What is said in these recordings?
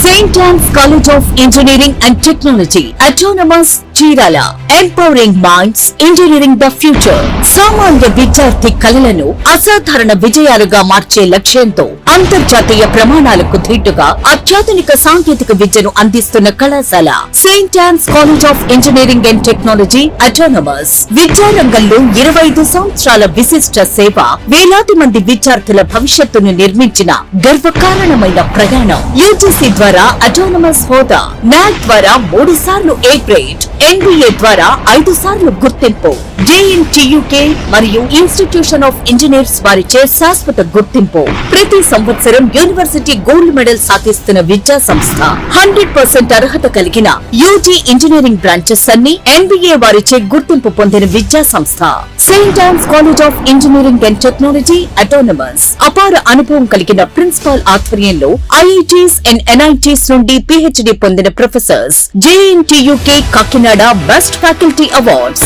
St. Anne's College of Engineering and Technology, Autonomous Chirala, Empowering Minds, Engineering the Future. సామాన్య విద్యార్థి కళలను అసాధారణ విజయాలుగా మార్చే లక్ష్యంతో అంతర్జాతీయ ప్రమాణాలకు ధీటుగా అత్యాధునిక సాంకేతిక విద్యను అందిస్తున్న కళాశాల Saint Ann's college of engineering and technology autonomous. విద్యారంగంలో 25 సంవత్సరాల విశిష్ట సేవ, వేలాది మంది విద్యార్థుల భవిష్యత్తును నిర్మించిన గర్వకారణమైన ప్రయాణం. యూజీసీ ద్వారా అటానమస్ హోదా, నాక్ ద్వారా 3 సార్లు ఏ గ్రేడ్, NBA ద్వారా 5 సార్లు గుర్తింపు, JNTUK మరియు ఇన్స్టిట్యూషన్ ఆఫ్ ఇంజనీర్స్ వారిచే శాశ్వత గుర్తింపు. ప్రతి సంవత్సరం యూనివర్సిటీ గోల్డ్ మెడల్ సాధిస్తున్న విద్యా సంస్థ. 100% అర్హత కలిగిన యూజీ ఇంజనీరింగ్ బ్రాంచెస్ అన్ని NBA వారిచే గుర్తింపు పొందిన విద్యా సంస్థ Saint Ann's college of engineering and technology autonomous. అపార అనుభవం కలిగిన ప్రిన్సిపాల్ ఆధ్వర్యంలో IITs అండ్ NITs నుండి PhD పొందిన professors. JNTUK Kakinada best faculty awards.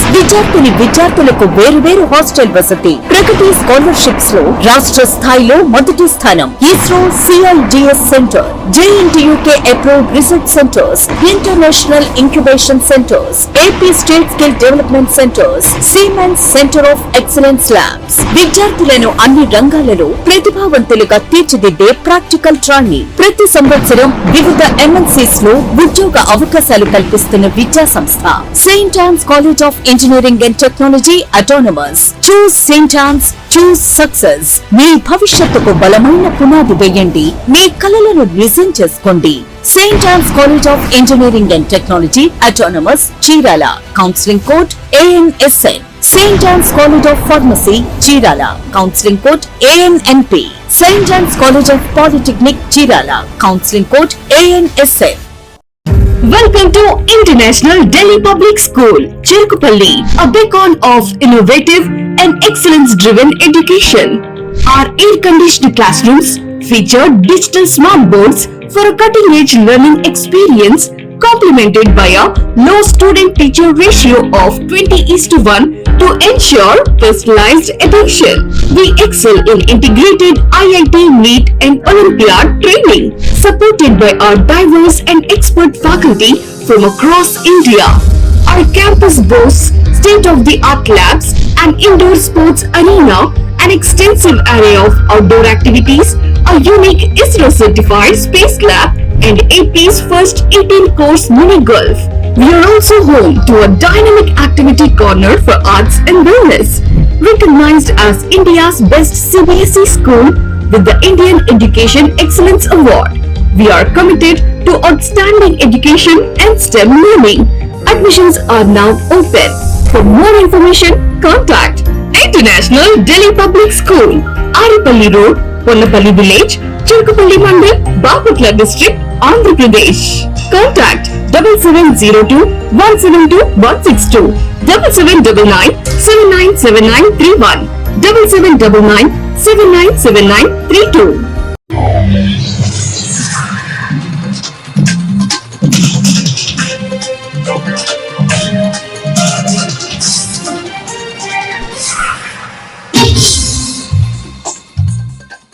విద్యార్థులకు వేరు హాస్టల్ వసతి. ప్రగతి స్కాలర్షిప్స్ లో రాష్ట్ర స్థాయిలో మొదటి స్థానం. ISRO CIGS centre, JNTUK approved research centres, international incubation centres, AP state skill development centres, siemens centre of excellence labs. విద్యార్థులను అన్ని రంగాలలో ప్రతిభావంతులుగా తీర్చిదిద్దే ప్రాక్టికల్ ట్రైనింగ్. ప్రతి సంవత్సరం వివిధ MNCs లో ఉద్యోగ అవకాశాలు కల్పిస్తున్న విద్యా సంస్థ Saint Ann's college of engineering and technology autonomous. Choose Saint Ann's, choose success. మీ భవిష్యత్తుకు బలమైన పునాది వేయండి. మీ కలలను నిజం చేసుకోండి. Saint Ann's college of engineering and technology autonomous, Chirala. Counselling code ANSN. Saint Ann's college of Pharmacy, Chirala. Counselling code ANNP. Saint Ann's college of Polytechnic, Chirala. Counselling code ANSN. Welcome to International Delhi Public School, Cherkupalli, a beacon of innovative and excellence-driven education. Our air-conditioned classrooms feature digital smart boards for a cutting-edge learning experience, complemented by a low student-teacher ratio of 20:1 to ensure personalized attention. We excel in integrated IIT, NEET and Olympiad training, supported by our diverse and expert faculty from across India. Our campus boasts state-of-the-art labs, an indoor sports arena, an extensive array of outdoor activities, a unique ISRO-certified space lab, and AP's first 18-course mini golf. We are also home to a dynamic activity corner for arts and wellness. Recognized as India's best CBSE school with the Indian Education Excellence Award, we are committed to outstanding education and STEM learning. Admissions are now open. For more information, contact International Delhi Public School, Aripalli Road, Ponnapalli Village, Cherkupalli Mandal, Bapatla District, Andhra Pradesh. Contact 7702 172 162, 7799 797931, 7799 797932.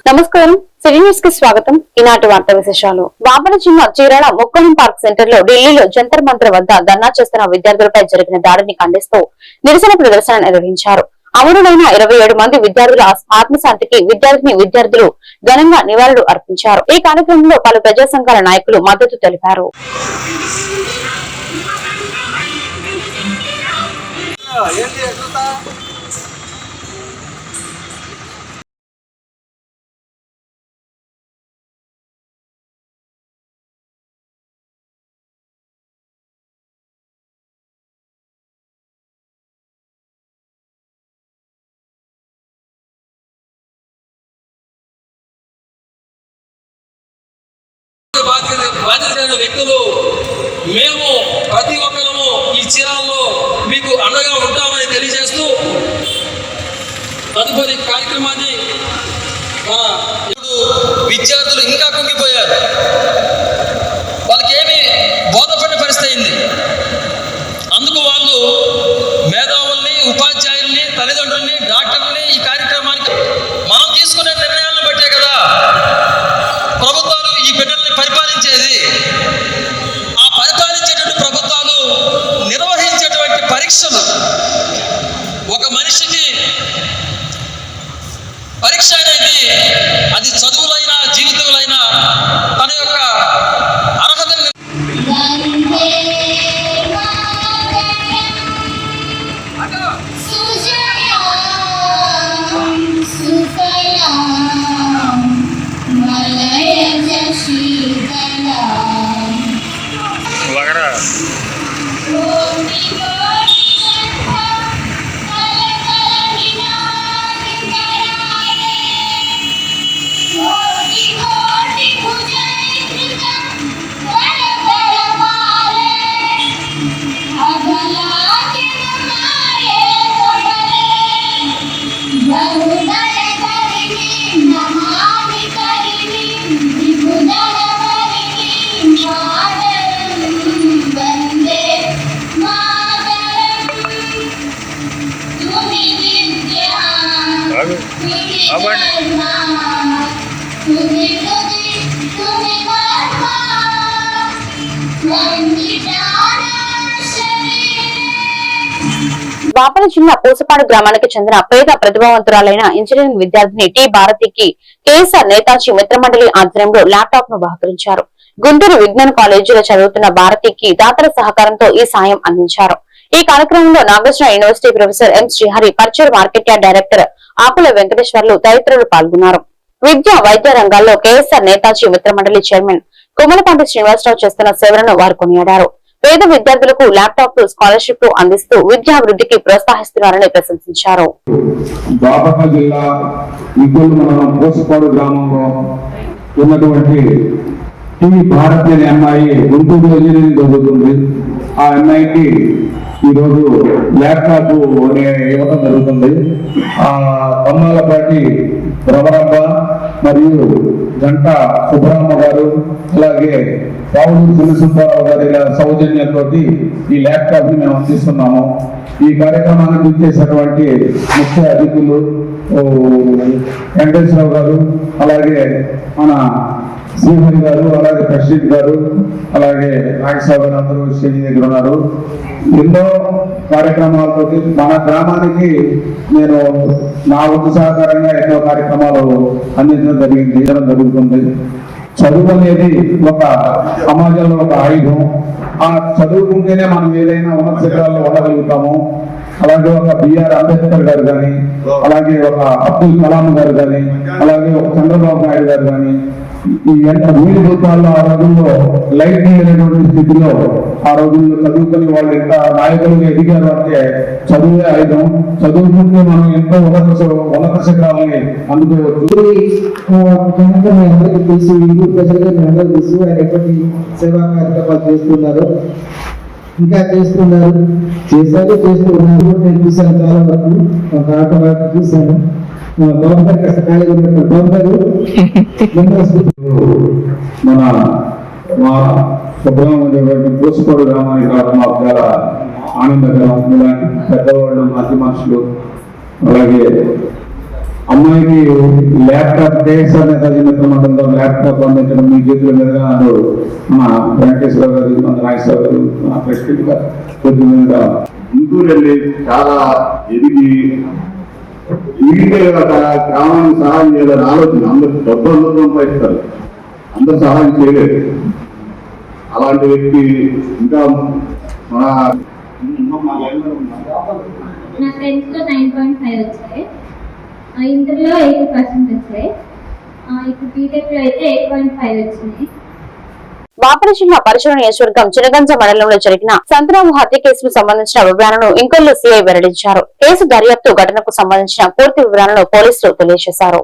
నమస్కారం, city news కి స్వాగతం. ఈనాటి వార్తా విశేషాలు. బాపన జిల్లా Chirala మొక్కలం park centre లో ఢిల్లీలో జంతర్ మంతర్ వద్ద ధర్నా చేస్తున్న విద్యార్థులపై జరిగిన దాడిని ఖండిస్తూ నిరసన ప్రదర్శన నిర్వహించారు. అమరులైన 27 మంది విద్యార్థుల ఆత్మశాంతికి విద్యార్థులు ఘనంగా నివాళులు అర్పించారు. ఈ కార్యక్రమంలో పలు ప్రజా సంఘాల నాయకులు మద్దతు తెలిపారు. బాధ్యతైన వ్యక్తులు మేము ప్రతి ఒక్కరము ఈ చీరాల్లో మీకు అండగా ఉంటామని తెలియజేస్తూ తదుపరి కార్యక్రమాన్ని ఇప్పుడు విద్యార్థులు ఇంకా కుంగిపోయారు. వాళ్ళకి ఏమి బోధపడిన పరిస్థితి అయింది. అందుకు వాళ్ళు మేధావుల్ని, ఉపాధ్యాయుల్ని, తల్లిదండ్రుల్ని, డాక్టర్లని ఈ కార్యక్రమానికి మనం తీసుకునే నిర్ణయాలను బట్టే కదా ప్రభుత్వాలు ఈ బిడ్డల్ని పరిపాలించేది. వాపల జిల్లా పూసపాడు గ్రామానికి చెందిన పేద ప్రతిభావంతురాలైన ఇంజనీరింగ్ విద్యార్థిని టి భారతికి కేఎస్ఆర్ నేతాజీ మిత్రమండలి ఆధ్వర్యంలో ల్యాప్టాప్ ను బహుకరించారు. గుంటూరు విజ్ఞాన కాలేజీలో చదువుతున్న భారతికి దాతల సహకారంతో ఈ సాయం అందించారు. ఈ కార్యక్రమంలో Nagarjuna university professor M Srihari, Parchur market yard director Akula Venkateswarlu తదితరులు పాల్గొన్నారు. విద్యా వైద్య రంగాల్లో కేఎస్ఆర్ నేతాజీ మిత్రమండలి చైర్మన్ కుమ్మలపాటి శ్రీనివాసరావు చేస్తున్న సేవలను వారు కొనియాడారు. పేద విద్యార్థులకు ల్యాప్టాప్లు, స్కాలర్షిప్లు అందిస్తూ విద్యాభివృద్ధికి ప్రోత్సహిస్తున్నారని ప్రశంసించారు. బాపట్ల జిల్లా ఇంకొల్లు మండలం పూసపాడు గ్రామంలో ఉన్నటువంటి టి భారతి అనే అమ్మాయి గుంటూరు ఇంజనీరింగ్ చదువుతుంది. ఆ అమ్మాయికి ఈరోజు ల్యాప్టాప్ ఇవ్వడం జరుగుతుంది. ఆ బొమ్మలపాటి రమరమ్మ మరియు గంట సుబ్బరామ గారు, అలాగే రావుడు సుబ్బారావు గారి సౌజన్యంతో ఈ ల్యాప్టాప్ ని మేము అందిస్తున్నాము. ఈ కార్యక్రమానికి ఇచ్చేసినటువంటి ముఖ్య అతిథులు వెంకటేశ్వరరావు గారు, అలాగే మన శ్రీహరి గారు, అలాగే ప్రెసిడెంట్ గారు, అలాగే నాగేశ్వరరావు గారు అందరూ స్టేజ్ దగ్గర ఉన్నారు. ఎన్నో కార్యక్రమాలతో మన గ్రామానికి నేను నా వంతు సహకారంగా ఎన్నో కార్యక్రమాలు అందించడం జరుగుతుంది. చదువు అనేది ఒక సమాజంలో ఒక ఆయుధం. ఆ చదువుకుంటేనే మనం ఏదైనా ఉన్నత శిఖరాల్లో ఉండగలుగుతాము. అలాగే ఒక బిఆర్ అంబేద్కర్ గారు కానీ, అలాగే ఒక అబ్దుల్ కలాం గారు కానీ, అలాగే ఒక చంద్రబాబు నాయుడు గారు కానీ, ఈ వీరి రూపాల్లో ఆ రోజుల్లో లైట్ లేనటువంటి స్థితిలో ఆ రోజుల్లో చదువుకుని వాళ్ళు ఎంత నాయకులుగా ఎదిగారు అంటే చదువే ఆయుధం. చదువుకుంటే మనం ఎంతో ఉన్నత శిఖరాలని అందుకోవచ్చు. తెలుసు ఆయన ఎప్పటి సేవా కార్యక్రమాలు చేస్తున్నారు, ఇంకా చేస్తున్నారు, చేస్తున్నారు. నేను చూశాను చాలా వరకు, కార్యక్రమాలు చూశాను. బాబు గారు కాస్త ఖాళీ ఉన్నట్టు. బాబు గారు మా సుబ్రహ్మణ్య పూసపాడు గ్రామానికి రావడం మాకు చాలా ఆనందకరం. ఇలాంటి పెద్దవాళ్ళు, మంచి మనుషులు, అలాగే అమ్మాయికి ల్యాప్టాప్ కేఎస్ఆర్ నేతాజీ మిత్రమండలిలో ల్యాప్టాప్ అందించడం మీ చేతుల మీదుగా మన వెంకటేశ్వరరావు గారు, మన నాగేశ్వరరావు గారు, మన ప్రెసిడెంట్ గారు చేతుల మీదుగా గుంటూరు వెళ్ళి చాలా ఎదిగి గ్రామానికి సహాయం చేయాలని ఆలోచన. అందరు డబ్బు సంపాదిస్తారు, అందరు సహాయం చేయలేదు. అలాంటి వ్యక్తి ఇంకా మన నా 10th లో 9.5 వచ్చాయి, ఇంటర్లో 80% వచ్చాయి, ఇప్పుడు బీటెక్ లో అయితే 8.5 వచ్చినాయి. వాపల జిల్లా పరచూరు నియోజకవర్గం చినగంజ మండలంలో జరిగిన సంతరాము హత్య కేసుకు సంబంధించిన వివరాలను ఇంకొల్లు సిఐ వెల్లడించారు. కేసు దర్యాప్తు ఘటనకు సంబంధించిన పూర్తి వివరాలను పోలీసులు తెలియజేశారు.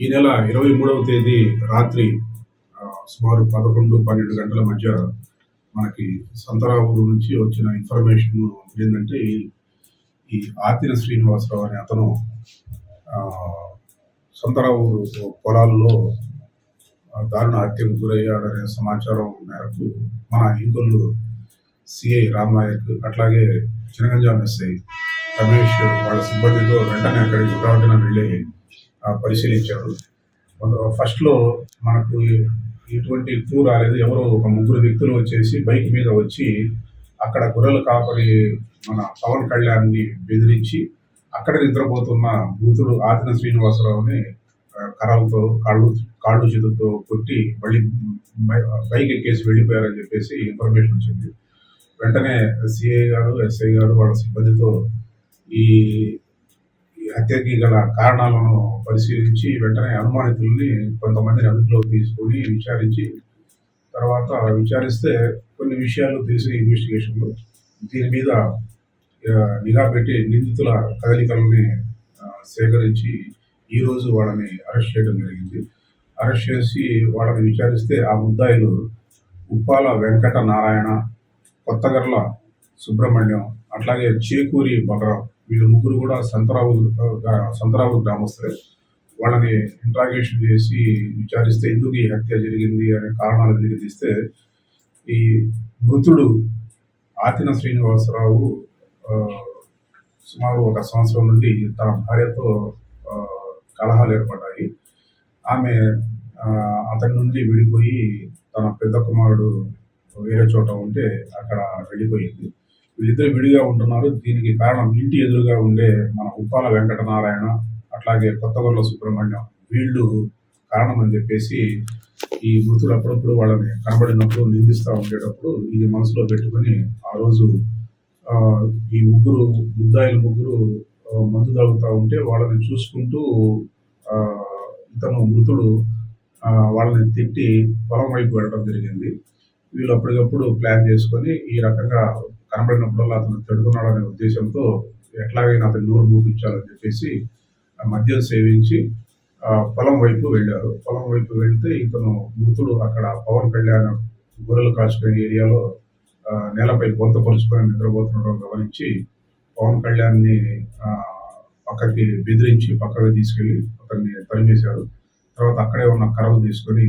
ఈ నెల 23వ తేదీ రాత్రి సుమారు 11-12 గంటల మధ్య మనకి సంతరావురు నుంచి వచ్చిన ఇన్ఫర్మేషన్ ఏంటంటే, ఈ ఆతిన శ్రీనివాసరావు అనే అతను సంతరావురు పొలాల్లో దారుణ హత్యకు గురయ్యాడనే సమాచారం మేరకు మన ఇంకొల్లు సిఐ రామనాయక్, అట్లాగే చినగంజాం ఎస్ఐ రమేష్ వాళ్ళ సిబ్బందితో వెంటనే అక్కడికి ఉదాహరణ వెళ్ళి పరిశీలించారు. ఫస్ట్లో మనకు ఎటువంటి క్లూ రాలేదు. ఎవరో ఒక 3 వ్యక్తులు వచ్చేసి బైక్ మీద వచ్చి అక్కడ గొర్రెల కాపరి మన పవన్ కళ్యాణ్ని బెదిరించి అక్కడ నిద్రపోతున్న మృతుడు ఆతిన శ్రీనివాసరావుని కర్రలతో కాళ్ళు చేతులతో కొట్టి మళ్ళీ బైక్ ఎక్కేసి వెళ్ళిపోయారని చెప్పేసి ఇన్ఫర్మేషన్ వచ్చింది. వెంటనే సిఐ గారు, ఎస్ఐ గారు వాళ్ళ సిబ్బందితో ఈ హత్యకి గల కారణాలను పరిశీలించి వెంటనే అనుమానితుల్ని కొంతమందిని అదుపులోకి తీసుకొని విచారిస్తే కొన్ని విషయాలు తెలిసిన ఇన్వెస్టిగేషన్లో దీని మీద నిఘా పెట్టి నిందితుల కదలికలని సేకరించి ఈరోజు వాళ్ళని అరెస్ట్ చేయడం జరిగింది. అరెస్ట్ చేసి వాళ్ళని విచారిస్తే ఆ ముద్దాయిలు ఉప్పాల వెంకట నారాయణ, కొత్తగర్ల సుబ్రహ్మణ్యం, అట్లాగే చేకూరి బలరాం, వీళ్ళు ముగ్గురు కూడా సంతరావు గ్రామస్తులే. వాళ్ళని ఇంట్రాగేషన్ చేసి విచారిస్తే ఎందుకు ఈ హత్య జరిగింది అనే కారణాలు వెలికితీస్తే, ఈ మృతుడు ఆతిన శ్రీనివాసరావు సుమారు 1 సంవత్సరం నుండి తన భార్యతో కలహాలు ఏర్పడ్డాయి. ఆమె అతని నుండి విడిపోయి తన పెద్ద కుమారుడు వేరే చోట ఉంటే అక్కడ వెళ్ళిపోయింది. వీళ్ళిద్దరు విడిగా ఉంటున్నారు. దీనికి కారణం ఇంటి ఎదురుగా ఉండే మన ఉప్పాల వెంకటనారాయణ అట్లాగే కొత్తగొల్ల సుబ్రహ్మణ్యం వీళ్ళు కారణం అని చెప్పేసి ఈ మృతులు అప్పుడప్పుడు వాళ్ళని కనబడినప్పుడు నిందిస్తూ ఉండేటప్పుడు ఇది మనసులో పెట్టుకొని ఆ రోజు ఈ ముగ్గురు మందు తాగుతూ ఉంటే వాళ్ళని చూసుకుంటూ ఇతను మృతుడు వాళ్ళని తిట్టి పొలం వైపు వెళ్ళడం జరిగింది. వీళ్ళు అప్పటికప్పుడు ప్లాన్ చేసుకొని ఈ రకంగా కనబడినప్పుడల్లా అతను తిడుతున్నాడనే ఉద్దేశంతో ఎట్లాగైనా అతను నోరు మూపించాలని చెప్పేసి మద్యం సేవించి పొలం వైపు వెళ్ళారు. పొలం వైపు వెళ్తే ఇతను మృతుడు అక్కడ పవన్ కళ్యాణ్ గొర్రెలు కాచుకునే ఏరియాలో నేలపై బొంత పరుచుకొని నిద్రపోతుండడం గమనించి పవన్ కళ్యాణ్ని పక్కకి బెదిరించి పక్కకి తీసుకెళ్లి అతన్ని తరిమేశారు. తర్వాత అక్కడే ఉన్న కర్రలు తీసుకొని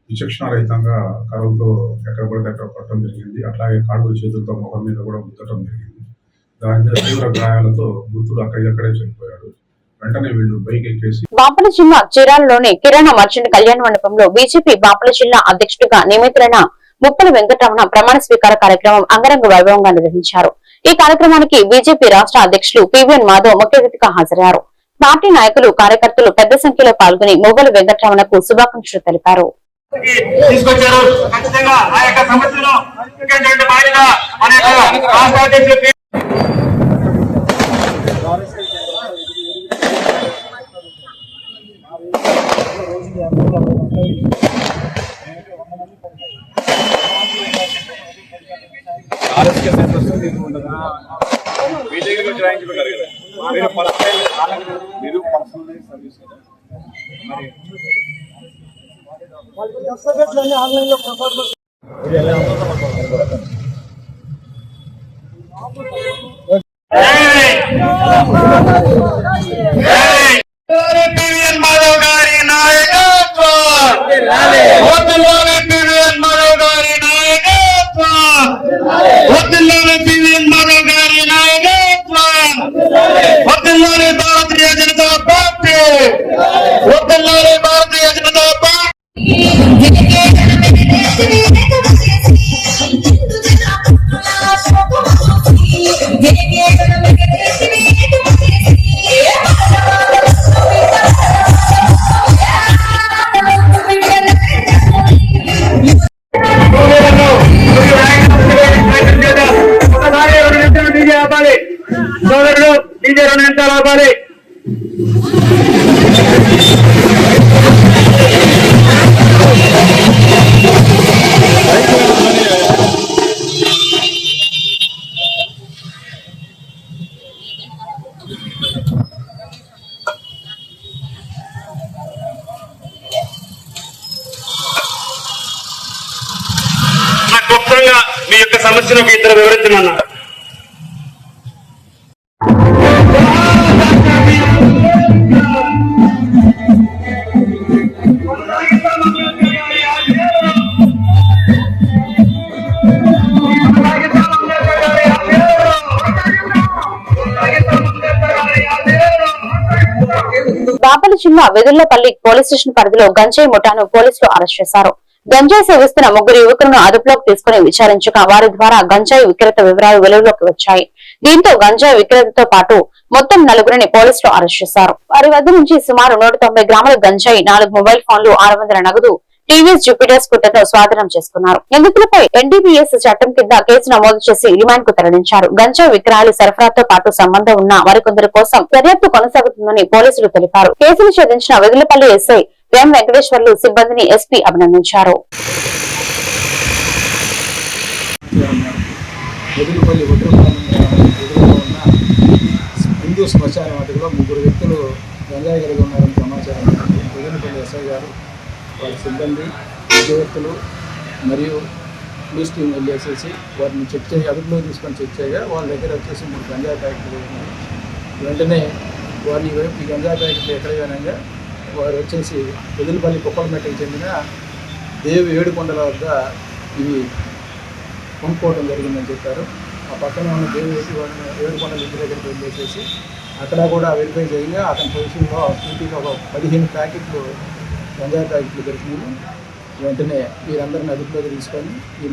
విచక్షణారహితంగా కర్రలతో ఎక్కడ పడితే అక్కడ కొట్టడం జరిగింది. అట్లాగే కాళ్ళు చేతులతో ముఖం మీద కూడా ముద్దటం జరిగింది. దాని మీద తీవ్ర గాయాలతో మృతుడు అక్కడే చనిపోయాడు. వెంటనే వీళ్ళు బైక్ ఎక్కేసి బాపట్ల జిల్లా చీరాలలోని కిరాణా మర్చెంట్ కళ్యాణ మండపంలో బీజేపీ బాపట్ల జిల్లా అధ్యక్షుడిగా నియమితులైన ముప్పల వెంకటరమణ ప్రమాణ స్వీకార కార్యక్రమం అంగరంగ వైభవంగా నిర్వహించారు. ఈ కార్యక్రమానికి బీజేపీ రాష్ట్ర అధ్యక్షులు పివిఎన్ మాధవ్ ముఖ్య అతిథిగా హాజరయ్యారు. పార్టీ నాయకులు కార్యకర్తలు పెద్ద సంఖ్యలో పాల్గొని మువ్వల వెంకటరమణకు శుభాకాంక్షలు తెలిపారు. తీసుకొచ్చారు. ఖచ్చితంగా ఆ యొక్క సమస్యను బాధ్యత మన యొక్క రాష్ట్ర అధ్యక్షులు మీ దగ్గర జాయించుకున్నారు కదా, మీరు పర్సనల్ సర్వీస్ కదా మరి పివిఎన్ మాధవ్ గారి నాయకత్వం, పివిఎన్ మాధవ్ గారి నాయకత్వం, పివిఎన్ మాధవ్ గారి నాయకత్వం, భారతీయ జనతా పార్టీ, భారతీయ జనతా పార్టీ. సోదరుడు డీజే 2 నిమిషాలు ఆపాలి. క్లుప్తంగా మీ యొక్క సమస్యను ఒక ఇద్దరు వివరించమన్నారు. బాపట్ల జిల్లా వెదుర్లపల్లి పోలీస్ స్టేషన్ పరిధిలో గంజాయి ముఠాను పోలీసులు అరెస్ట్ చేశారు. గంజాయి సేవిస్తున్న 3 యువకులను అదుపులోకి తీసుకుని విచారించగా వారి ద్వారా గంజాయి విక్రేత వివరాలు వెలుగులోకి వచ్చాయి. దీంతో గంజాయి విక్రేతతో పాటు మొత్తం 4గురిని పోలీసులు అరెస్ట్ చేశారు. వారి వద్ద నుంచి సుమారు 190 గ్రాముల గంజాయి, 4 మొబైల్ ఫోన్లు, 600 నగదు, టీవీఎస్ జూపిటర్ స్కూటర్ను స్వాధీనం చేసుకున్నారు. నిందితులపై ఎన్డీపీఎస్ చట్టం కింద కేసు నమోదు చేసి రిమాండ్ కు తరలించారు. గంజాయి విక్రయాలు సరఫరాతో పాటు సంబంధం ఉన్న మరికొందరి కోసం దర్యాప్తు కొనసాగుతుందని పోలీసులు తెలిపారు. కేసును ఛేదించిన వెదులపల్లి ఎస్ఐ ఎం వెంకటేశ్వర్లు సిబ్బందిని ఎస్పీ అభినందించారు. హిందూ శ్మశాన వాటిలో 3 వ్యక్తులు గంజాయి కలిగి ఉన్నారని సమాచారం. వెదులపల్లి ఎస్ఐ గారు, వారి సిబ్బంది, విద్యార్థులు మరియు పోలీస్ టీం వెళ్ళేసేసి వారిని చెక్ చేసి అదుపులో తీసుకొని చెక్ చేయగా వాళ్ళ దగ్గర వచ్చేసి 3 గంజాయి ప్యాకెట్లు ఉన్నాయి. వెంటనే వారిని ఈ గంజాయి ప్యాకెట్లు ఎక్కడైనా వారు వచ్చేసి వెదులపల్లి కుప్పలమెట్టకి చెందిన దేవి ఏడుకొండల వద్ద ఇవి కొనుక్కోవడం జరిగిందని చెప్పారు. ఆ పక్కనే ఉన్న దేవి ఏడుకొండల ఇంటి దగ్గరికి వెళ్ళేసేసి అక్కడ కూడా వెరిఫై చేయగా అతని పొజిషన్లో స్కూటీలో ఒక 15 ప్యాకెట్లు గంజాయి ప్యాకెట్లు దొరికినాయి. వెంటనే వీరందరిని అదుపులోకి తీసుకొని ఈ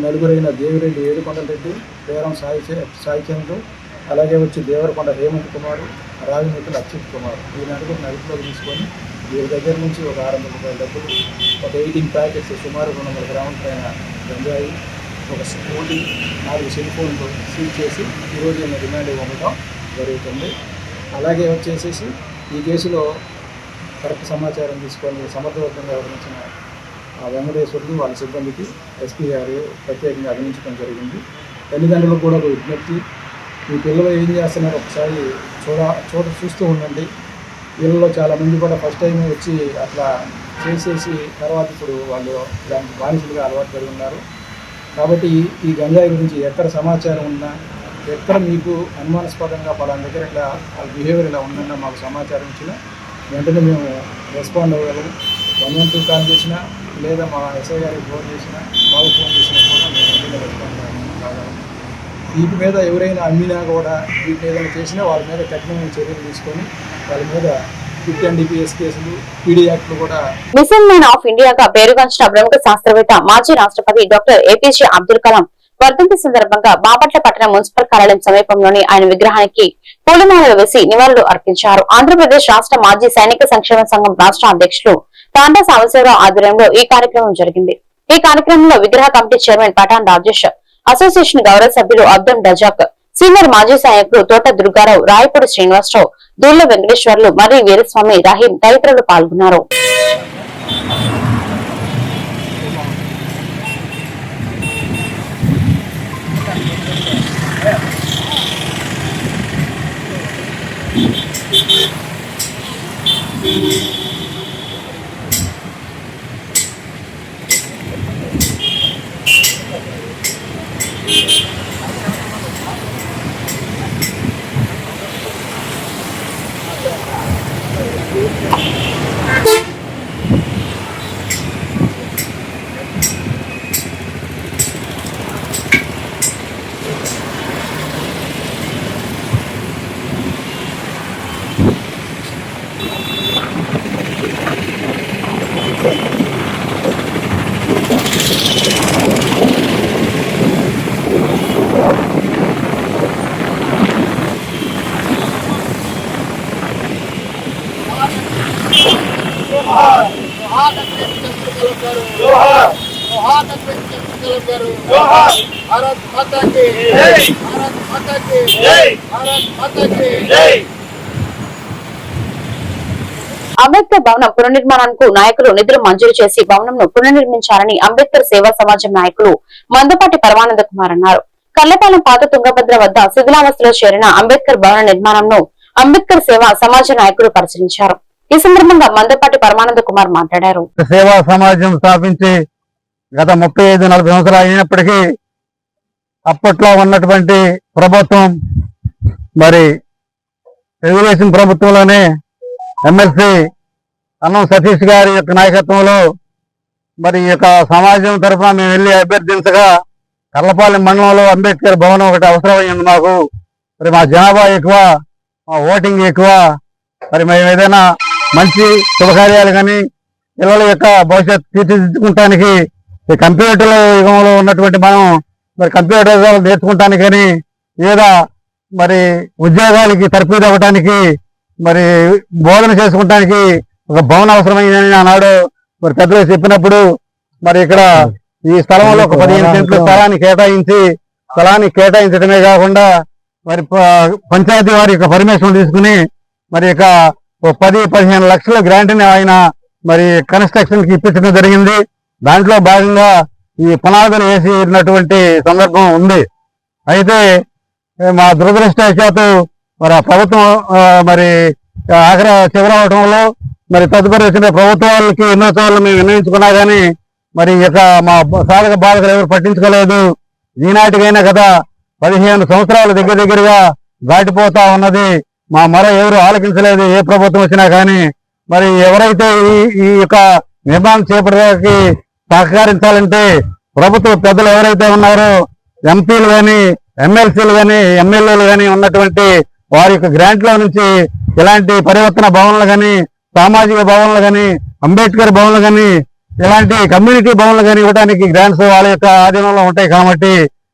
నలుగురైన దేవిరెడ్డి ఏడుకొండలరెడ్డి, పేరం సాయిచంద్రు, అలాగే వచ్చి దేవరకొండ హేమంత్ కుమారు, రావినేతులు అచ్యుత్ కుమార్, ఈ నలుగురిని అదుపులోకి తీసుకొని వీరి దగ్గర నుంచి ఒక 600 రూపాయల డబ్బులు, ఒక 18 ప్యాకెట్స్ సుమారు 200 గ్రాముల పైన గంజాయి, ఒక స్కూటీ, 4 సెల్ ఫోన్లు సీజ్ చేసి ఈరోజు రిమాండ్ ఇవ్వడం జరుగుతుంది. అలాగే వచ్చేసేసి ఈ కేసులో కరెక్ట్ సమాచారం తీసుకొని సమర్థవంతంగా వివరించిన వెంకటేశ్వర్లు వాళ్ళ సిబ్బందికి ఎస్పీ గారు ప్రత్యేకంగా అభినందించడం జరిగింది. తల్లిదండ్రులకు కూడా ఒక విజ్ఞప్తి, మీ పిల్లలు ఏం చేస్తున్నారో ఒకసారి చూస్తూ ఉండండి. వీళ్ళలో చాలామంది కూడా ఫస్ట్ టైం వచ్చి అట్లా చేసేసి తర్వాత ఇప్పుడు వాళ్ళు దానికి బానిసలుగా అలవాటు పడి ఉన్నారు. కాబట్టి ఈ గంజాయి గురించి ఎక్కడ సమాచారం ఉన్నా, ఎక్కడ మీకు అనుమానాస్పదంగా పలానా దగ్గర ఇట్లా వాళ్ళ బిహేవియర్ ఇలా ఉందన్నా మాకు సమాచారం ఇచ్చినా వెంటనే మేము రెస్పాండ్ అవ్వగలము. 112 కాల్ చేసినా లేదా మా ఎస్ఐ గారికి ఫోన్ చేసినా, మాకు ఫోన్ చేసినా కూడా మేము వెంటనే రెస్పాండ్ కాగలము. వీటి మీద ఎవరైనా అమ్మినా కూడా వీటిని ఏదైనా చేసినా వాళ్ళ మీద కఠినమైన చర్యలు తీసుకొని వాళ్ళ మీద ఫిట్ అండ్ డిపిఎస్ కేసులు, పీడీ యాక్ట్లు కూడా. మిసైల్ మ్యాన్ ఆఫ్ ఇండియాగా పేరుగాంచిన ప్రముఖ శాస్త్రవేత్త మాజీ రాష్ట్రపతి డాక్టర్ ఏపీజే అబ్దుల్ కలాం వర్ధంతి సందర్భంగా బాపట్ల పట్టణ మున్సిపల్ కార్యాలయం సమీపంలోని ఆయన విగ్రహానికి పూలమాలలు వేసి నివాళులు అర్పించారు. ఆంధ్రప్రదేశ్ రాష్ట్ర మాజీ సైనిక సంక్షేమ సంఘం రాష్ట్ర అధ్యక్షులు తాండా సాంబశివరావు ఆధ్వర్యంలో ఈ కార్యక్రమం జరిగింది. ఈ కార్యక్రమంలో విగ్రహ committee chairman Pathan Rajesh, association గౌరవ సభ్యులు అబ్దుల్ రజాక్, సీనియర్ మాజీ సైనికులు తోట దుర్గారావు, రాయపూడి శ్రీనివాసరావు, దూళ్ల వెంకటేశ్వర్లు, మర్రి వీరస్వామి, రహీం తదితరులు పాల్గొన్నారు. అంబేద్కర్ భవనం పునర్నిర్మాణానికి నాయకులు నిధులు మంజూరు చేసి భవనంను పునర్నిర్మించాలని అంబేద్కర్ సేవా సమాజం నాయకులు మందపాటి పరమానంద కుమార్ అన్నారు. కల్లపాలెం పాత తుంగభద్ర వద్ద శిథిలావస్థలో చేరిన అంబేద్కర్ భవన నిర్మాణంను అంబేద్కర్ సేవా సమాజ నాయకులు పరిశీలించారు. ఈ సందర్భంగా మందపాటి పరమానంద కుమార్ మాట్లాడారు. సేవా సమాజం స్థాపించి గత 35-40 సంవత్సరాలు అయినప్పటికీ అప్పట్లో ఉన్నటువంటి ప్రభుత్వం మరి తెలుగుదేశం ప్రభుత్వంలోనే ఎమ్మెల్సీ అన్నం సతీష్ గారి యొక్క నాయకత్వంలో మరి ఈ యొక్క సమాజం తరఫున మేము వెళ్ళి అభ్యర్థించగా కర్లపాలెం మండలంలో అంబేద్కర్ భవనం ఒకటి అవసరమైంది మాకు. మరి మా జనాభా ఎక్కువ, మా ఓటింగ్ ఎక్కువ, మరి మేము ఏదైనా మంచి శుభకార్యాలు కానీ పిల్లల యొక్క భవిష్యత్తు తీర్చిదిద్దుకుంటానికి ఈ కంప్యూటర్ యుగంలో ఉన్నటువంటి మనం మరి కంప్యూటర్ నేర్చుకుంటానికి కానీ లేదా మరి ఉద్యోగాలకి తర్ఫీదు అవ్వటానికి మరి బోధన చేసుకుంటానికి ఒక భవనం అవసరమైందని ఆనాడు మరి పెద్దలు చెప్పినప్పుడు మరి ఇక్కడ ఈ స్థలంలో ఒక 15 సెంట్లు స్థలాన్ని కేటాయించడమే కాకుండా మరి పంచాయతీ వారి యొక్క పర్మిషన్ తీసుకుని మరి ఇక 10-15 లక్షల గ్రాంట్ ని ఆయన మరి కన్స్ట్రక్షన్ కి ఇప్పించడం జరిగింది. దాంట్లో భాగంగా ఈ పునాదులు వేసినటువంటి సందర్భం ఉంది. అయితే మా దురదృష్టవశాత్తు మరి ఆ ప్రభుత్వం మరి ఆఖరి చివరవటంలో మరి తదుపరి వచ్చిన ప్రభుత్వాలకి ఎన్నోసార్లు మేము విన్నవించుకున్నా కానీ మరి ఇక మా సాధక బాధకులు ఎవరు పట్టించుకోలేదు. ఈనాటికైనా కదా 15 సంవత్సరాలు దగ్గరగా దాటిపోతా ఉన్నది. మా మరో ఎవరు ఆలకించలేదు. ఏ ప్రభుత్వం వచ్చినా కానీ మరి ఎవరైతే ఈ యొక్క నిర్మాణం చేపట్టడానికి సహకరించాలంటే ప్రభుత్వ పెద్దలు ఎవరైతే ఉన్నారో ఎంపీలు కానీ ఎమ్మెల్సీలు కానీ ఎమ్మెల్యేలు కానీ ఉన్నటువంటి వారి యొక్క గ్రాంట్ లో నుంచి ఇలాంటి పరివర్తన భవనాలు కానీ, సామాజిక భవనాలు కానీ, అంబేద్కర్ భవనాలు కానీ, ఇలాంటి కమ్యూనిటీ భవనాలు కానీ ఇవ్వడానికి గ్రాంట్స్ వాళ్ళ యొక్క ఆధీనంలో ఉంటాయి. కాబట్టి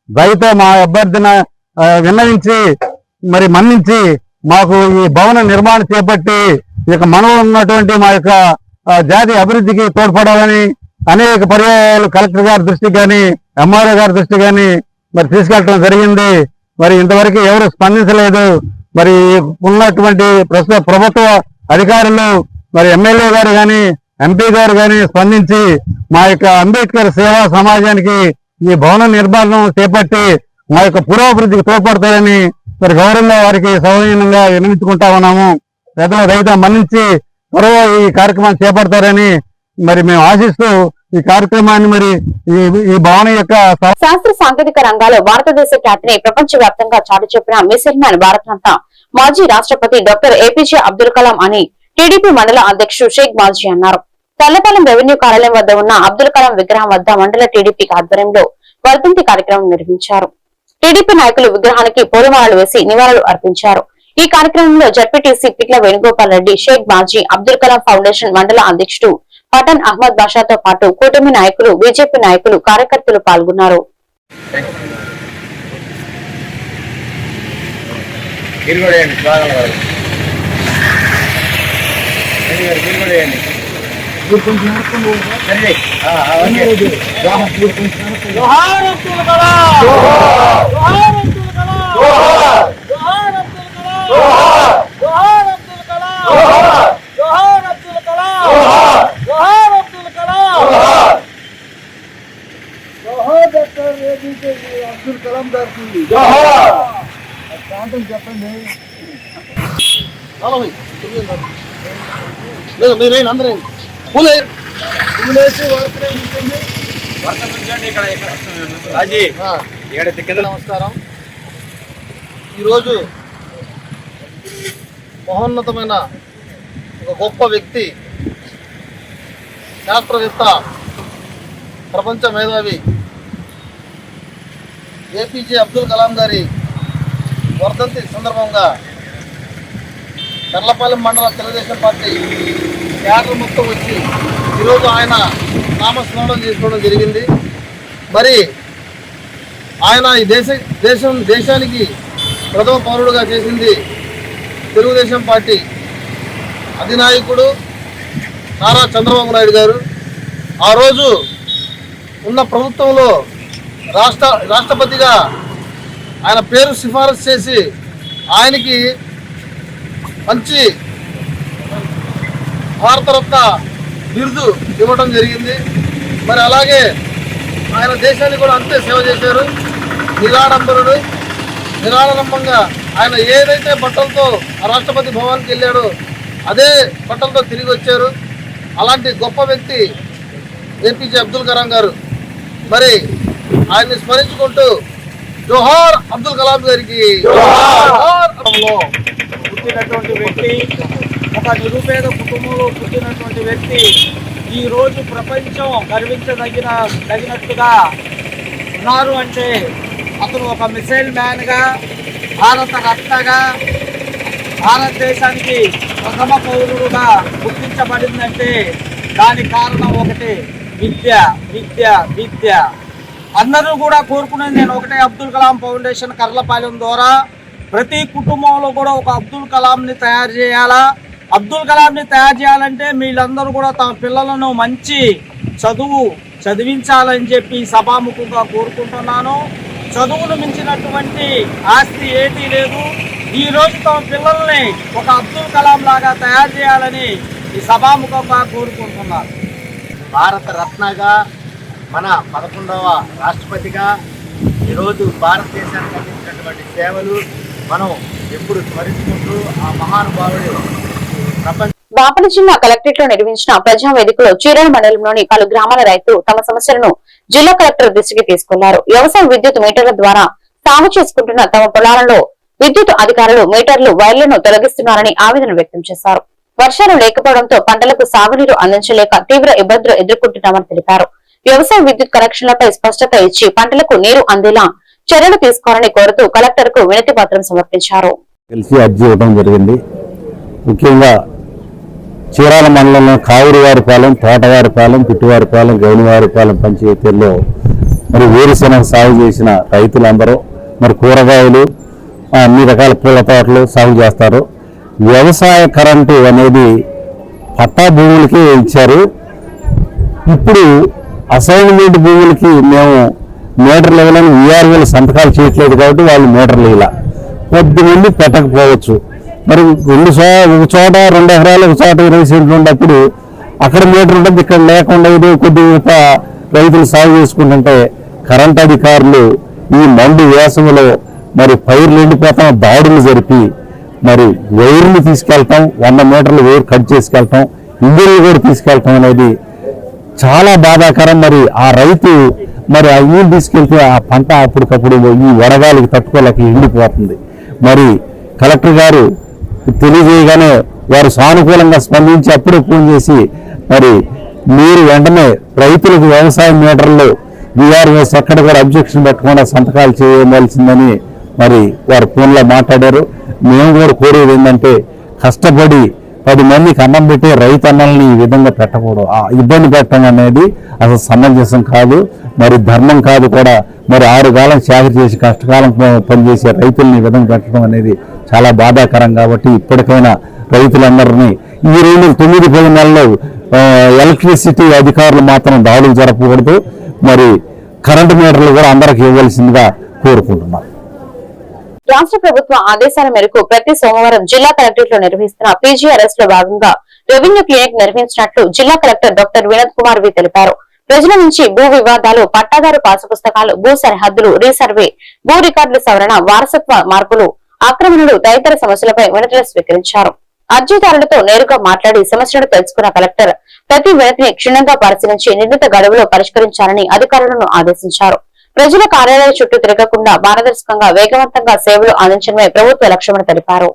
దయతో మా అభ్యర్థన విన్నవించి మరి మన్నించి మాకు ఈ భవన నిర్మాణం చేపట్టి ఈ యొక్క మనలో ఉన్నటువంటి మా యొక్క జాతి అభివృద్ధికి తోడ్పడాలని అనేక పర్యాయాలు కలెక్టర్ గారి దృష్టికి కానీ, ఎంఆర్ఓ గారి దృష్టికి కానీ మరి తీసుకెళ్ళడం జరిగింది. మరి ఇంతవరకు ఎవరు స్పందించలేదు. మరి ఉన్నటువంటి ప్రస్తుత ప్రభుత్వ అధికారులు మరి ఎమ్మెల్యే గారు కానీ, ఎంపీ గారు కానీ స్పందించి మా యొక్క అంబేద్కర్ సేవా సమాజానికి ఈ భవన నిర్మాణం చేపట్టి మా యొక్క పురోభివృద్ధికి తోడ్పడతారని మరి గౌరవంగా వారికి సౌజన్యంగా విన్నవించుకుంటా ఉన్నాము. పెద్దల రైతు మన్నించి త్వరగా ఈ కార్యక్రమాన్ని చేపడతారని మరి మేము ఆశిస్తూ ఈ కార్యక్రమాన్ని మరి ఈ భవనం యొక్క శాస్త్ర సాంకేతిక రంగాల్లో భారతదేశ ఖ్యాతిని ప్రపంచ వ్యాప్తంగా చాటి చెప్పిన మిసైల్ మ్యాన్ భారతరత్న మాజీ రాష్ట్రపతి డాక్టర్ ఏపీజే అబ్దుల్ కలాం అని టీడీపీ మండల అధ్యక్షుడు షేక్ మాజీ అన్నారు. తెల్లపాలెం రెవెన్యూ కార్యాలయం వద్ద ఉన్న అబ్దుల్ కలాం విగ్రహం వద్ద మండల టీడీపీ ఆధ్వర్యంలో వర్ధంతి కార్యక్రమం నిర్వహించారు. టీడీపీ నాయకులు విగ్రహానికి పూలమాలలు వేసి నివాళులు అర్పించారు. ఈ కార్యక్రమంలో జడ్పీటీసీ పిట్ల వేణుగోపాల్ రెడ్డి, షేక్ మాజీ, అబ్దుల్ కలాం ఫౌండేషన్ మండల అధ్యక్షుడు పఠాన్ అహ్మద్ బాషాతో పాటు కూటమి నాయకులు, బీజేపీ నాయకులు, కార్యకర్తలు పాల్గొన్నారు. అబ్దుల్ కలాం గారికి చెప్పండి. మీరేం అందరూ నమస్కారం. ఈరోజు మహోన్నతమైన ఒక గొప్ప వ్యక్తి, శాస్త్రవేత్త, ప్రపంచ మేధావి ఏపీజే అబ్దుల్ కలాం గారి వర్ధంతి సందర్భంగా తెల్లపాలెం మండల తెలుగుదేశం పార్టీ క్యాడర్ మొత్తం వచ్చి ఈరోజు ఆయన నామస్మరణం చేసుకోవడం జరిగింది. మరి ఆయన ఈ దేశానికి ప్రథమ పౌరుడుగా చేసింది తెలుగుదేశం పార్టీ అధినాయకుడు నారా చంద్రబాబు నాయుడు గారు. ఆ రోజు ఉన్న ప్రభుత్వంలో రాష్ట్రపతిగా ఆయన పేరు సిఫారసు చేసి ఆయనకి మంచి భారతరత్న బిరుదు ఇవ్వడం జరిగింది. మరి అలాగే ఆయన దేశానికి కూడా అంతే సేవ చేశారు. నిరాడంబరంగా ఆయన ఏదైతే బట్టలతో రాష్ట్రపతి భవన్కి వెళ్ళాడో అదే బట్టలతో తిరిగి వచ్చారు. అలాంటి గొప్ప వ్యక్తి ఏపీజే అబ్దుల్ కలాం గారు. మరి ఆయన్ని స్మరించుకుంటూ జోహార్ అబ్దుల్ కలాం గారికి. పుట్టినటువంటి వ్యక్తి, ఒక నిరుపేద కుటుంబంలో పుట్టినటువంటి వ్యక్తి ఈ రోజు ప్రపంచం గర్వించదగినట్టుగా ఉన్నారు అంటే అతను ఒక మిసైల్ మ్యాన్గా, భారత రత్నగా, భారతదేశానికి ప్రథమ పౌరుడుగా గుర్తించబడిందంటే దానికి కారణం ఒకటి, విద్య విద్య విద్య. అందరూ కూడా కోరుకునేది నేను ఒకటే, అబ్దుల్ కలాం ఫౌండేషన్ కర్లపాలెం ద్వారా ప్రతి కుటుంబంలో కూడా ఒక అబ్దుల్ కలాంని తయారు చేయాలా. అబ్దుల్ కలాంని తయారు చేయాలంటే వీళ్ళందరూ కూడా తమ పిల్లలను మంచి చదివించాలని చెప్పి సభాముఖంగా కోరుకుంటున్నాను. చదువును మించినటువంటి ఆస్తి ఏదీ లేదు. ఈరోజు తమ పిల్లల్ని ఒక అబ్దుల్ కలాం లాగా తయారు చేయాలని ఈ సభాముఖంగా కోరుకుంటున్నాను. భారత రత్నగా, మన 11వ రాష్ట్రపతిగా ఈరోజు భారతదేశానికి అందించినటువంటి సేవలు మనం ఎప్పుడు స్మరించుకుంటూ ఆ మహానుభావుడు బాపట్ల జిల్లా కలెక్టరేట్ లో నిర్వహించిన ప్రజా వేదికలో చీరాల మండలంలోని పలు గ్రామాల రైతులు తమ సమస్యలను జిల్లా కలెక్టర్ దృష్టికి తీసుకున్నారు. వ్యవసాయ విద్యుత్ మీటర్ల ద్వారా సాగు చేసుకుంటున్న తమ పొలాలలో విద్యుత్ అధికారులు మీటర్లు, వైర్లను తొలగిస్తున్నారని ఆవేదన వ్యక్తం చేశారు. వర్షాలు లేకపోవడంతో పంటలకు సాగునీరు అందించలేక తీవ్ర ఇబ్బందులు ఎదుర్కొంటున్నామని తెలిపారు. వ్యవసాయ విద్యుత్ కనెక్షన్లపై స్పష్టత ఇచ్చి పంటలకు నీరు అందేలా చర్యలు తీసుకోవాలని కోరుతూ కలెక్టర్ కు వినతి పత్రం సమర్పించారు. కలిసి అర్జీ ఇవ్వడం జరిగింది. ముఖ్యంగా చీరాల మండలంలో కావురువారిపాలెం, తోటవారిపాలెం, పిట్టువారిపాలెం, గౌనివారిపాలెం పంచాయతీల్లో మరి వేరుశెనగ సాగు చేసిన రైతులందరూ మరి కూరగాయలు అన్ని రకాల పూల తోటలు సాగు చేస్తారు. వ్యవసాయ కరెంటు అనేది పట్టా భూములకి ఇచ్చారు. ఇప్పుడు అసైన్మెంట్ భూములకి మేము మీటర్లు ఇవ్వాలని వీఆర్ఓలు సంతకాలు చేయట్లేదు కాబట్టి వాళ్ళు మీటర్లు ఇలా కొద్దిమంది పెట్టకపోవచ్చు. మరి ఒక చోట 2 ఎకరాలు, ఒక చోట 20 సెంట్లు ఉన్నప్పుడు అక్కడ మీటర్ ఉంటుంది, ఇక్కడ లేకుండా ఇది కొద్దిగా రైతులు సాగు చేసుకుంటుంటే కరెంట్ అధికారులు ఈ మండు వేసవిలో మరి పైర్లు ఎండిపోతాం దాడులు జరిపి మరి వైర్లు తీసుకెళ్తాం, 100 మీటర్లు వైర్ కట్ చేసుకెళ్తాం, ఇంజన్లు కూడా తీసుకెళ్తాం అనేది చాలా బాధాకరం. మరి ఆ రైతు మరి ఆ ఇంజిన్ తీసుకెళ్తే ఆ పంట అప్పటికప్పుడు ఈ వడగాలికి తట్టుకోలేక ఎండిపోతుంది. మరి కలెక్టర్ గారు తెలియజేయగానే వారు సానుకూలంగా స్పందించి అప్పుడే ఫోన్ చేసి మరి మీరు వెంటనే రైతులకు వ్యవసాయ మీటర్లు వీఆర్ఓస్ ఎక్కడ కూడా అబ్జెక్షన్ పెట్టకుండా సంతకాలు చేయవలసిందని మరి వారు ఫోన్లో మాట్లాడారు. మేము కూడా కోరేది ఏంటంటే కష్టపడి 10 మందికి అన్నం పెట్టే రైతు అన్నల్ని ఈ విధంగా పెట్టకూడదు. ఇబ్బంది పెట్టడం అనేది అసలు సమంజసం కాదు, మరి ధర్మం కాదు కూడా. మరి 6 కాలం చాకరీ చేసి కష్టకాలం పనిచేసే రైతుల్ని ఈ విధంగా పెట్టడం అనేది చాలా బాధాకరం. కాబట్టి ఇప్పటికైనా రైతులందరినీ ఈ 9-10 నెలల్లో ఎలక్ట్రిసిటీ అధికారులు మాత్రం దాడులు జరపకూడదు. మరి కరెంటు మీటర్లు కూడా అందరికి ఇవ్వాల్సిందిగా కోరుకుంటున్నాం. రాష్ట్ర ప్రభుత్వ ఆదేశాల మేరకు ప్రతి సోమవారం జిల్లా కలెక్టరేట్ లో నిర్వహిస్తున్న పీజీఆర్ఎస్ లో భాగంగా రెవెన్యూ క్లినిక్ నిర్వహించినట్లు జిల్లా కలెక్టర్ డాక్టర్ వినోద్ కుమార్ వి తెలిపారు. ప్రజల నుంచి భూ వివాదాలు, పట్టాదారు పాసు పుస్తకాలు, భూ సరిహద్దులు, రీసర్వే, భూ రికార్డుల సవరణ, వారసత్వ మార్పులు, ఆక్రమణలు తదితర సమస్యలపై వినతులు స్వీకరించారు. అర్జీదారులతో నేరుగా మాట్లాడి సమస్యలను తెలుసుకున్న కలెక్టర్ ప్రతి వినతిని క్షుణ్ణంగా పరిశీలించి నిర్ణీత గడువులో పరిష్కరించాలని అధికారులను ఆదేశించారు. ప్రజల కార్యాలయాల చుట్టూ తిరగకుండా పారదర్శకంగా, వేగవంతంగా సేవలు అందించడమే ప్రభుత్వ లక్ష్యమని తెలిపారు.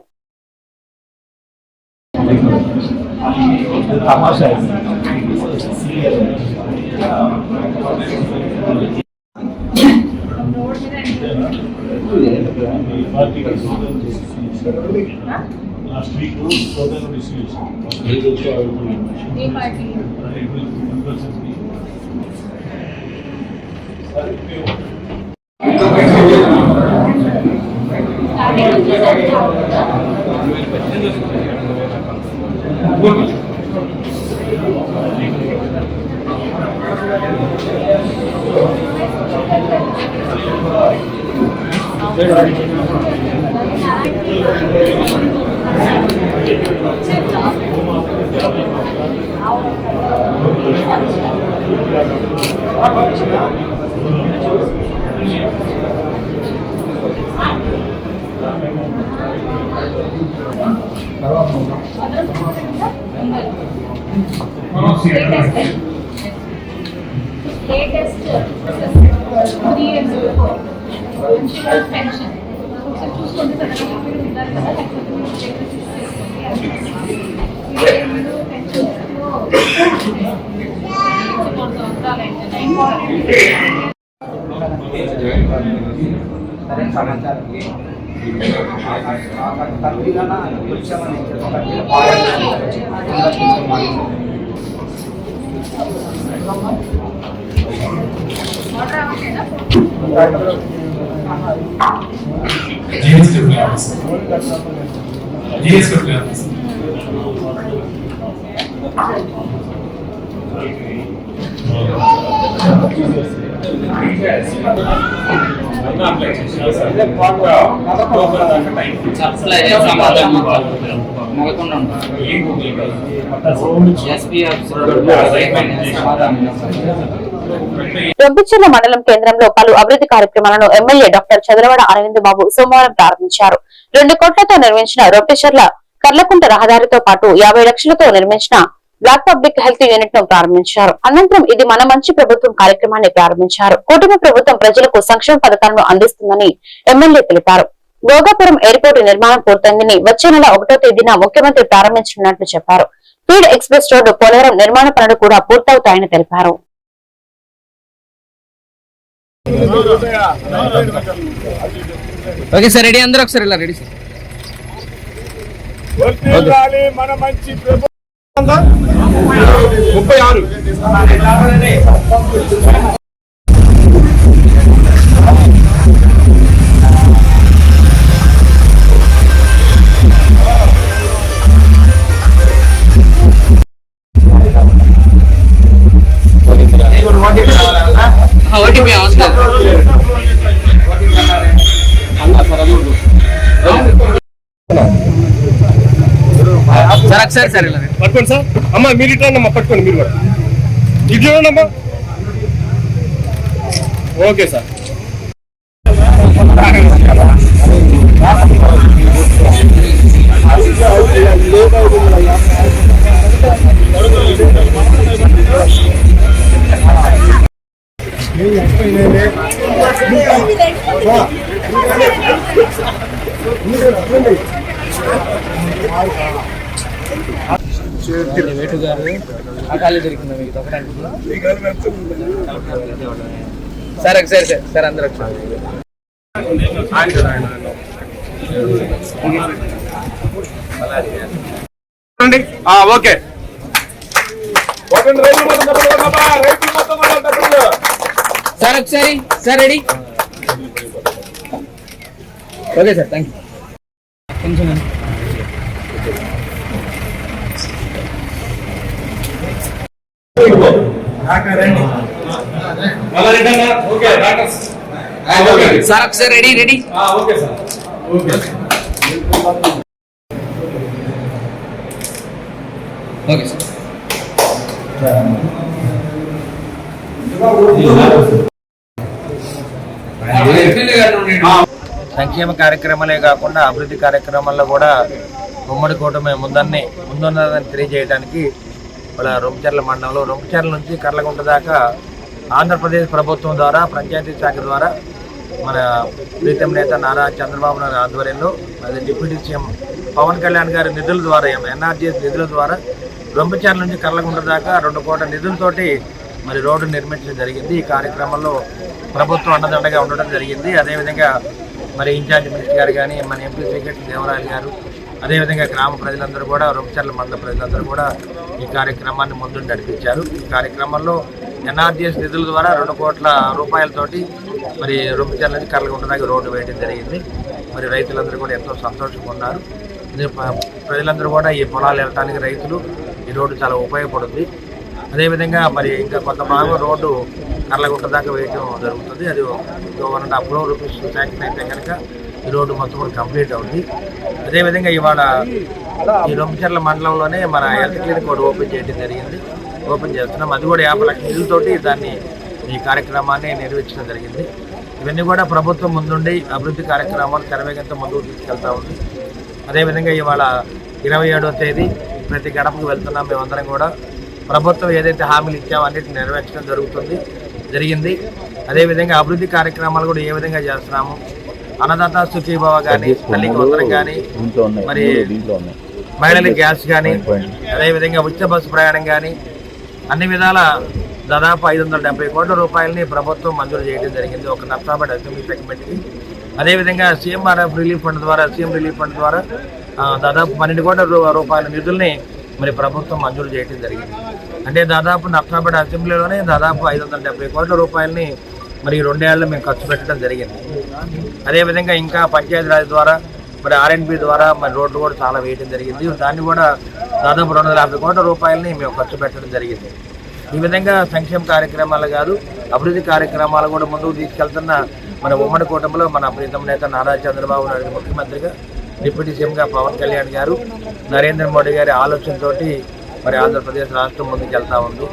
Last week, total receipts. రొబ్బిచెర్ల మండలం కేంద్రంలో పలు అభివృద్ధి కార్యక్రమాలను ఎమ్మెల్యే డాక్టర్ చదలవాడ అరవింద్ బాబు సోమవారం ప్రారంభించారు. 2 కోట్లతో నిర్మించిన రొబ్బిచెర్ల కర్లకుంట రహదారితో పాటు 50 లక్షలతో నిర్మించిన బ్లాక్ పబ్లిక్ హెల్త్ యూనిట్ ను ప్రారంభించారు. అనంతరం ఇది మన మంచి ప్రభుత్వం కార్యక్రమాన్ని ప్రారంభించారు. కూటమి ప్రభుత్వం ప్రజలకు సంక్షేమ పథకాలను అందిస్తుందని ఎమ్మెల్యే తెలిపారు. భోగాపురం ఎయిర్పోర్టు నిర్మాణం పూర్తయిందని వచ్చే నెల 1వ తేదీన ముఖ్యమంత్రి ప్రారంభించనున్నట్లు చెప్పారు. ఫీడ్ ఎక్స్ప్రెస్ రోడ్డు పోలవరం నిర్మాణ పనులు కూడా పూర్తవుతాయని తెలిపారు. ఓకే సార్, రెడీ అందరూ ఒకసారి ఇలా రెడీ సార్. మన మంచి ప్రభుత్వం 36 పట్టుకోండి సార్. అమ్మా మీరు ఇట్లా అమ్మా, పట్టుకోండి మీరు కూడా ఇది చూడండి అమ్మా. Okay sir. వేటు గారు అకాలి దొరికింది మీకు సరే సరే సరే సరే అందరూ ఓకే సార్ ఒకసారి sir ready okay sir thank you కొంచెం సార్ ఒకసారి ready ready okay sir. Okay sir సంక్షేమ కార్యక్రమాలే కాకుండా అభివృద్ధి కార్యక్రమాల్లో కూడా ఉమ్మడి కూటమి ముందున్నదని తెలియజేయడానికి వాళ్ళ రొంపిచెర్ల మండలంలో రొంపిచెర్ల నుంచి కర్లగుంట దాకా ఆంధ్రప్రదేశ్ ప్రభుత్వం ద్వారా పంచాయతీ శాఖ ద్వారా మన ప్రీతం నేత నారా చంద్రబాబు నాయుడు ఆధ్వర్యంలో అది డిప్యూటీ సీఎం పవన్ కళ్యాణ్ గారి నిధుల ద్వారా ఎన్ఆర్జీఎస్ నిధుల ద్వారా రొంపిచెర్ల నుంచి కర్లగుంట దాకా 2 కోట్ల నిధులతోటి మరి రోడ్డు నిర్మించడం జరిగింది. ఈ కార్యక్రమంలో ప్రభుత్వం అండదండగా ఉండడం జరిగింది. అదేవిధంగా మరి ఇన్ఛార్జ్ మినిస్టర్ గారు కానీ మన ఎంపీ శ్రీకృష్ణ దేవరాయలు గారు అదేవిధంగా గ్రామ ప్రజలందరూ కూడా రొంపిచెర్ల మండల ప్రజలందరూ కూడా ఈ కార్యక్రమాన్ని ముందు నడిపించారు. ఈ కార్యక్రమంలో ఎన్ఆర్జీఎస్ నిధుల ద్వారా 2 కోట్ల రూపాయలతోటి మరి రొంపిచెర్ల నుంచి కర్లగుంట దాకా రోడ్డు వేయడం జరిగింది. మరి రైతులందరూ కూడా ఎంతో సంతోషంగా ఉన్నారు. ప్రజలందరూ కూడా ఈ పొలాలు వెళ్ళటానికి రైతులు ఈ రోడ్డు చాలా ఉపయోగపడుతుంది. అదేవిధంగా మరి ఇంకా కొంత భాగం రోడ్డు కర్లగుంట దాకా వేయడం జరుగుతుంది. అది 1.5 crore రూపీస్ శాంక్షన్ అయితే కనుక ఈ రోడ్డు మొత్తం కూడా కంప్లీట్ అవుతుంది. అదేవిధంగా ఇవాళ ఈ రొంపిచెర్ల మండలంలోనే మన హెల్త్ క్లినిక్ కూడా ఓపెన్ చేస్తున్నాం. అది కూడా 50 లక్షల నిధులతోటి ఈ కార్యక్రమాన్ని నిర్వహించడం జరిగింది. ఇవన్నీ కూడా ప్రభుత్వం ముందుండి అభివృద్ధి కార్యక్రమాలు తెరవేగంతో ముందుకు తీసుకెళ్తా ఉంది. అదేవిధంగా ఇవాళ 27వ తేదీ ప్రతి గడపకు వెళ్తున్నాం. మేమందరం కూడా ప్రభుత్వం ఏదైతే హామీలు ఇచ్చామో అన్నిటిని నెరవేర్చడం జరిగింది. అదేవిధంగా అభివృద్ధి కార్యక్రమాలు కూడా ఏ విధంగా చేస్తున్నాము, అన్నదాత సుఖీభావ కానీ, తల్లికి వందనం కానీ, మరి మహిళలకు గ్యాస్ కానీ, అదేవిధంగా ఉచిత బస్సు ప్రయాణం కానీ అన్ని విధాల దాదాపు 570 కోట్ల రూపాయలని ప్రభుత్వం మంజూరు చేయడం జరిగింది ఒక నర్సాబాద్ అసెంబ్లీ సెగ్మెంట్కి. అదేవిధంగా సీఎం రిలీఫ్ ఫండ్ ద్వారా దాదాపు 12 కోట్ల రూపాయల నిధుల్ని మరి ప్రభుత్వం మంజూరు చేయడం జరిగింది. అంటే దాదాపు నర్సాబాద్ అసెంబ్లీలోనే దాదాపు 570 కోట్ల రూపాయలని మరి 2 ఏళ్లలో మేము ఖర్చు పెట్టడం జరిగింది. అదేవిధంగా ఇంకా పంచాయతీరాజ్ ద్వారా మరి ఆర్ఎండ్బి ద్వారా మరి రోడ్లు కూడా చాలా వేయడం జరిగింది. దాన్ని కూడా దాదాపు 250 కోట్ల రూపాయలని మేము ఖర్చు పెట్టడం జరిగింది. ఈ విధంగా సంక్షేమ కార్యక్రమాలు కాదు అభివృద్ధి కార్యక్రమాలు కూడా ముందుకు తీసుకెళ్తున్న మన ఉమ్మడి కూటమిలో మన ప్రీతం నేత నారా చంద్రబాబు నాయుడు ముఖ్యమంత్రిగా, డిప్యూటీ సీఎంగా పవన్ కళ్యాణ్ గారు, నరేంద్ర మోడీ గారి ఆలోచనతోటి మరి ఆంధ్రప్రదేశ్ రాష్ట్రం ముందుకు వెళ్తా ఉంది.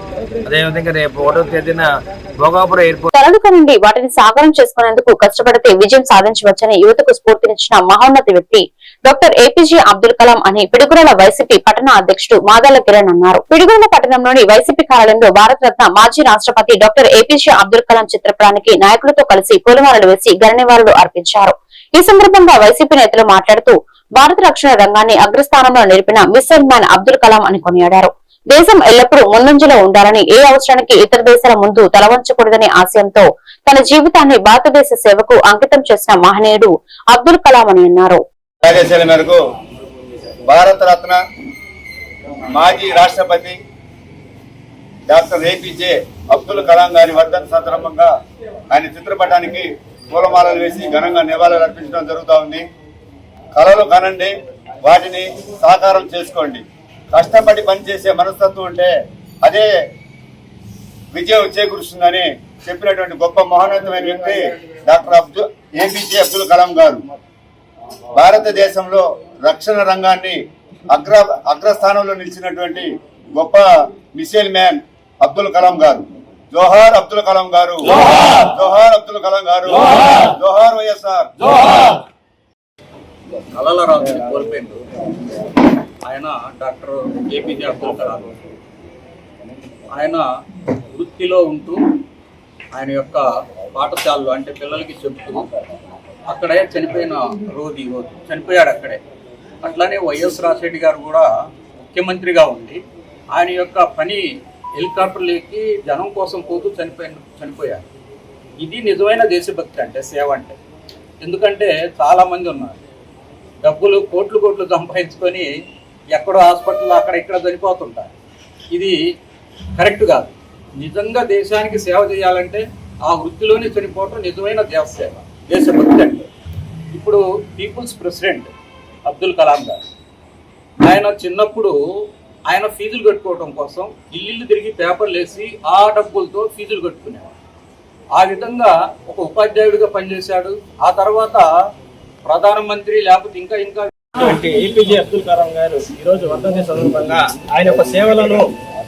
అదేవిధంగా రేపు 1వ తేదీన భోగాపురం ఎయిర్పోర్ట్ తలనుక నుండి వాటిని సాకారం చేసుకునేందుకు కష్టపడితే విజయం సాధించవచ్చని యువతకు స్ఫూర్తినిచ్చిన మహోన్నత వ్యక్తి డాక్టర్ ఏపీజే అబ్దుల్ కలాం అని పిడుగురాల వైసీపీ పట్టణ అధ్యక్షుడు మాదాల కిరణ్ అన్నారు. పిడుగురాల పట్టణంలోని వైసీపీ కార్యాలయంలో భారతరత్న మాజీ రాష్ట్రపతి డాక్టర్ ఏపీజే అబ్దుల్ కలాం చిత్రపటానికి నాయకులతో కలిసి పూలమాలలు వేసి ఘననివాళులు అర్పించారు. ఈ సందర్భంగా వైసీపీ నేతలు మాట్లాడుతూ భారత రక్షణ రంగాన్ని అగ్రస్థానంలో నిలిపిన మిసైల్ మ్యాన్ అబ్దుల్ కలాం అని కొనియాడారు. దేశం ఎల్లప్పుడూ ముందంజలో ఉండాలని, ఏ అవసరానికి ఇతర దేశాల ముందు తలవంచకూడదనే ఆశయంతో తన జీవితాన్ని భారతదేశ సేవకు అంకితం చేసిన మహనీయుడు అబ్దుల్ కలాం అని అన్నారు. ఆదేశాల మేరకు భారతరత్న మాజీ రాష్ట్రపతి డాక్టర్ ఏపీజే అబ్దుల్ కలాం గారి వర్ధంతి సందర్భంగా ఆయన చిత్రపటానికి పూలమాలలు వేసి ఘనంగా నివాళులు అర్పించడం జరుగుతూ ఉంది. కళలు కనండి, వాటిని సాకారం చేసుకోండి. కష్టపడి పనిచేసే మనస్తత్వం ఉంటే అదే విజయం చేకూరుస్తుందని చెప్పినటువంటి గొప్ప మహోన్నతమైన వ్యక్తి డాక్టర్ ఏపీజే అబ్దుల్ కలాం గారు. భారతదేశంలో రక్షణ రంగాన్ని అగ్రస్థానంలో నిలిచినటువంటి గొప్ప మిసైల్ మ్యాన్ అబ్దుల్ కలాం గారు. జోహార్ అబ్దుల్ కలాం గారు, జోహార్ అబ్దుల్ కలాం గారు, జోహార్ వైఎస్ఆర్. కళల రాజుని కోల్పోయింది ఆయన డాక్టర్ ఏపీజే అబ్దుల్ కలాం. ఆయన వృత్తిలో ఉంటూ ఆయన యొక్క పాఠశాలలో అంటే పిల్లలకి చెబుతూ అక్కడే చనిపోయిన రోజు చనిపోయాడు అక్కడే. అట్లానే వైఎస్ రాజశేఖర్ గారు కూడా ముఖ్యమంత్రిగా ఉండి ఆయన యొక్క పని హెలికాప్టర్లకి జనం కోసం పోతూ చనిపోయారు. ఇది నిజమైన దేశభక్తి అంటే, సేవ అంటే. ఎందుకంటే చాలామంది ఉన్నారు డబ్బులు కోట్లు సంపాదించుకొని ఎక్కడో హాస్పిటల్లో అక్కడ ఇక్కడ చనిపోతుంటారు. ఇది కరెక్ట్ కాదు. నిజంగా దేశానికి సేవ చేయాలంటే ఆ వృత్తిలోనే చనిపోవటం నిజమైన దేశసేవ, దేశభక్తి అంటే. ఇప్పుడు పీపుల్స్ ప్రెసిడెంట్ అబ్దుల్ కలాం గారు, ఆయన చిన్నప్పుడు ఆయన ఫీజులు కట్టుకోవడం కోసం ఇల్లు తిరిగి పేపర్లు వేసి ఆ డబ్బులతో ఫీజులు కట్టుకునేవాడు. ఆ విధంగా ఒక ఉపాధ్యాయుడిగా పనిచేశాడు. ఆ తర్వాత ప్రధానమంత్రి లేకపోతే ఇంకా ఏపీజే అబ్దుల్ కలాం గారు ఈరోజు వర్ధంతి సందర్భంగా ఆయన యొక్క సేవలను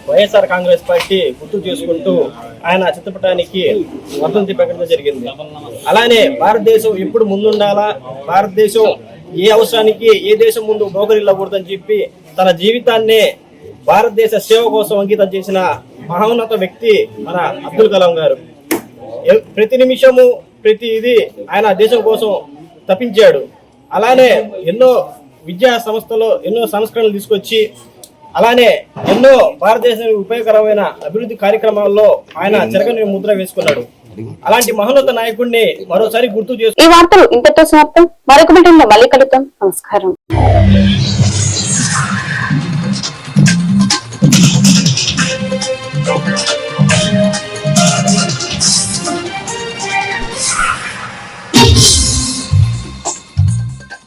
వైఎస్ఆర్ కాంగ్రెస్ పార్టీ గుర్తు చేసుకుంటూ ఆయన చిత్రపటానికి వర్ధంతి ప్రకటన జరిగింది. అలానే భారతదేశం ఎప్పుడు ముందుండాలా, భారతదేశం ఏ అవసరానికి ఏ దేశం ముందు మోకరిల్లకూడదని చెప్పి తన జీవితాన్నే భారతదేశ సేవ కోసం అంకితం చేసిన మహోన్నత వ్యక్తి మన అబ్దుల్ కలాం గారు. ప్రతి నిమిషము ప్రతి ఇది ఆయన దేశం కోసం తప్పించాడు. అలానే ఎన్నో విద్యా సంస్థలో ఎన్నో సంస్కరణలు తీసుకొచ్చి అలానే ఎన్నో భారతదేశానికి ఉపయోగకరమైన అభివృద్ధి కార్యక్రమాల్లో ఆయన చెరగని ముద్ర వేసుకున్నాడు. అలాంటి మహోన్నత నాయకుడిని మరోసారి గుర్తు ఈ వార్తలు ఇంతతో సమాప్తం. మరొక బిడ్డలో మళ్ళీ కలుద్దాం. నమస్కారం.